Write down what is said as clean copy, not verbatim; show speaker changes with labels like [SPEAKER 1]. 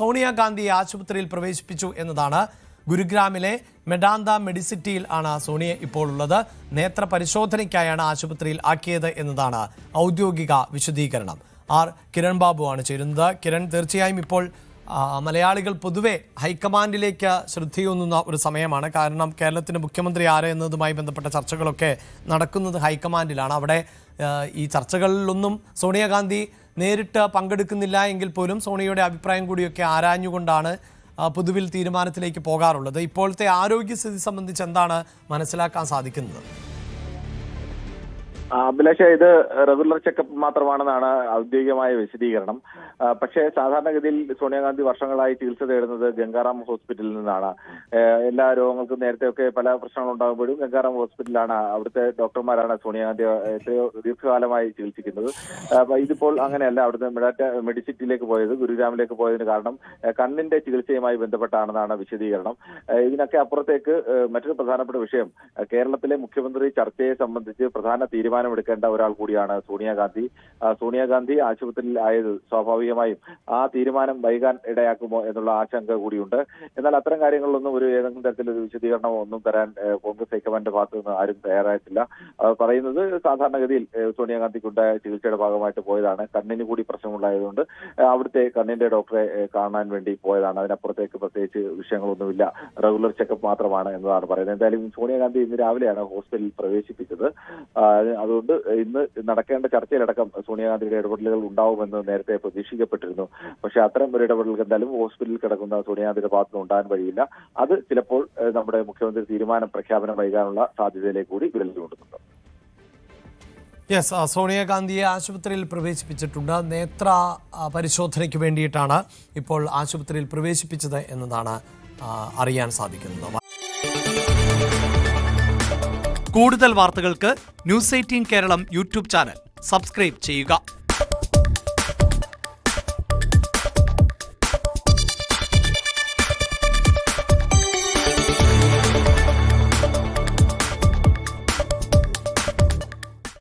[SPEAKER 1] സോണിയാഗാന്ധിയെ ആശുപത്രിയിൽ പ്രവേശിപ്പിച്ചു എന്നതാണ്. ഗുരുഗ്രാമിലെ മെഡാന്ത മെഡിസിറ്റിയിൽ ആണ് സോണിയ ഇപ്പോൾ ഉള്ളത്. നേത്ര പരിശോധനയ്ക്കായാണ് ആശുപത്രിയിൽ ആക്കിയത് എന്നതാണ് ഔദ്യോഗിക വിശദീകരണം. കിരൺ ബാബു ആണ് ചേരുന്നത്. കിരൺ, തീർച്ചയായും ഇപ്പോൾ മലയാളികൾ പൊതുവെ ഹൈക്കമാൻഡിലേക്ക് ശ്രദ്ധയൂന്നുന്ന ഒരു സമയമാണ്. കാരണം കേരളത്തിന്റെ മുഖ്യമന്ത്രി ആര് എന്നതുമായി ബന്ധപ്പെട്ട ചർച്ചകളൊക്കെ നടക്കുന്നത് ഹൈക്കമാൻഡിലാണ്. അവിടെ ഈ ചർച്ചകളിലൊന്നും സോണിയാഗാന്ധി നേരിട്ട് പങ്കെടുക്കുന്നില്ല എങ്കിൽ പോലും സോണിയയുടെ അഭിപ്രായം കൂടിയൊക്കെ ആരാഞ്ഞുകൊണ്ടാണ് പൊതുവിൽ തീരുമാനത്തിലേക്ക് പോകാറുള്ളത്. ഇപ്പോഴത്തെ ആരോഗ്യസ്ഥിതി സംബന്ധിച്ച് എന്താണ് മനസ്സിലാക്കാൻ സാധിക്കുന്നത്?
[SPEAKER 2] അഭിലാഷ, ഇത് റെഗുലർ ചെക്കപ്പ് മാത്രമാണെന്നാണ് ഔദ്യോഗികമായ വിശദീകരണം. പക്ഷേ സാധാരണഗതിയിൽ സോണിയാഗാന്ധി വർഷങ്ങളായി ചികിത്സ തേടുന്നത് ഗംഗാറാം ഹോസ്പിറ്റലിൽ നിന്നാണ്. എല്ലാ രോഗങ്ങൾക്കും നേരത്തെയൊക്കെ പല പ്രശ്നങ്ങൾ ഉണ്ടാകുമ്പോഴും ഗംഗാറാം ഹോസ്പിറ്റലിലാണ്, അവിടുത്തെ ഡോക്ടർമാരാണ് സോണിയാഗാന്ധി എത്രയോ ദീർഘകാലമായി ചികിത്സിക്കുന്നത്. ഇതിപ്പോൾ അങ്ങനെയല്ല. അവിടുത്തെ മെഡിസിറ്റിയിലേക്ക് പോയത്, ഗുരുഗ്രാമിലേക്ക് പോയതിന് കാരണം കണ്ണിന്റെ ചികിത്സയുമായി ബന്ധപ്പെട്ടാണെന്നാണ് വിശദീകരണം. ഇതിനൊക്കെ അപ്പുറത്തേക്ക് മറ്റൊരു പ്രധാനപ്പെട്ട വിഷയം, കേരളത്തിലെ മുഖ്യമന്ത്രി ചർച്ചയെ സംബന്ധിച്ച് പ്രധാന തീരുമാനമെടുക്കേണ്ട ഒരാൾ കൂടിയാണ് സോണിയാഗാന്ധി. സോണിയാഗാന്ധി ആശുപത്രിയിൽ ആയത് സ്വാഭാവികമായും ആ തീരുമാനം വൈകാൻ ഇടയാക്കുമോ എന്നുള്ള ആശങ്ക കൂടിയുണ്ട്. എന്നാൽ അത്തരം കാര്യങ്ങളിലൊന്നും ഏതെങ്കിലും തരത്തിലൊരു വിശദീകരണമോ ഒന്നും തരാൻ കോൺഗ്രസ് ഹൈക്കമാൻഡിന്റെ ഭാഗത്തു നിന്ന് ആരും തയ്യാറായിട്ടില്ല. പറയുന്നത് സാധാരണഗതിയിൽ സോണിയാഗാന്ധിക്കുണ്ടായ ചികിത്സയുടെ ഭാഗമായിട്ട് പോയതാണ്. കണ്ണിന് കൂടി പ്രശ്നമുണ്ടായതുകൊണ്ട് അവിടുത്തെ കണ്ണിന്റെ ഡോക്ടറെ കാണാൻ വേണ്ടി പോയതാണ്. അതിനപ്പുറത്തേക്ക് പ്രത്യേകിച്ച് വിഷയങ്ങളൊന്നുമില്ല, റെഗുലർ ചെക്കപ്പ് മാത്രമാണ് എന്നതാണ് പറയുന്നത്. എന്തായാലും സോണിയാഗാന്ധി ഇന്ന് രാവിലെയാണ് ഹോസ്പിറ്റലിൽ പ്രവേശിപ്പിച്ചത്. അതുകൊണ്ട് ഇന്ന് നടക്കേണ്ട ചർച്ചയിലടക്കം സോണിയാഗാന്ധിയുടെ ഇടപെടലുകൾ ഉണ്ടാവുമെന്ന് നേരത്തെ പ്രതീക്ഷിക്കപ്പെട്ടിരുന്നു. പക്ഷേ അത്തരം ഒരു ഇടപെടലുകൾ എന്തായാലും ഹോസ്പിറ്റലിൽ കിടക്കുന്ന സോണിയാഗാന്ധിയുടെ ഭാഗത്തുനിന്ന് ഉണ്ടാകാൻ വഴിയില്ല. അത് ചിലപ്പോൾ നമ്മുടെ മുഖ്യമന്ത്രി പ്രഖ്യാപനം വൈകാനുള്ള സാധ്യതയിലേക്ക് കൂടി വിരൽ ചൂണ്ടുന്നുണ്ട്.
[SPEAKER 1] സോണിയാഗാന്ധിയെ ആശുപത്രിയിൽ പ്രവേശിപ്പിച്ചിട്ടുണ്ട്. നേത്ര പരിശോധനയ്ക്ക് വേണ്ടിയിട്ടാണ് ഇപ്പോൾ ആശുപത്രിയിൽ പ്രവേശിപ്പിച്ചത് എന്നതാണ് അറിയാൻ സാധിക്കുന്നത്.
[SPEAKER 3] കൂടുതൽ വാർത്തകൾക്ക് news 18 Keralam YouTube channel subscribe ചെയ്യുക.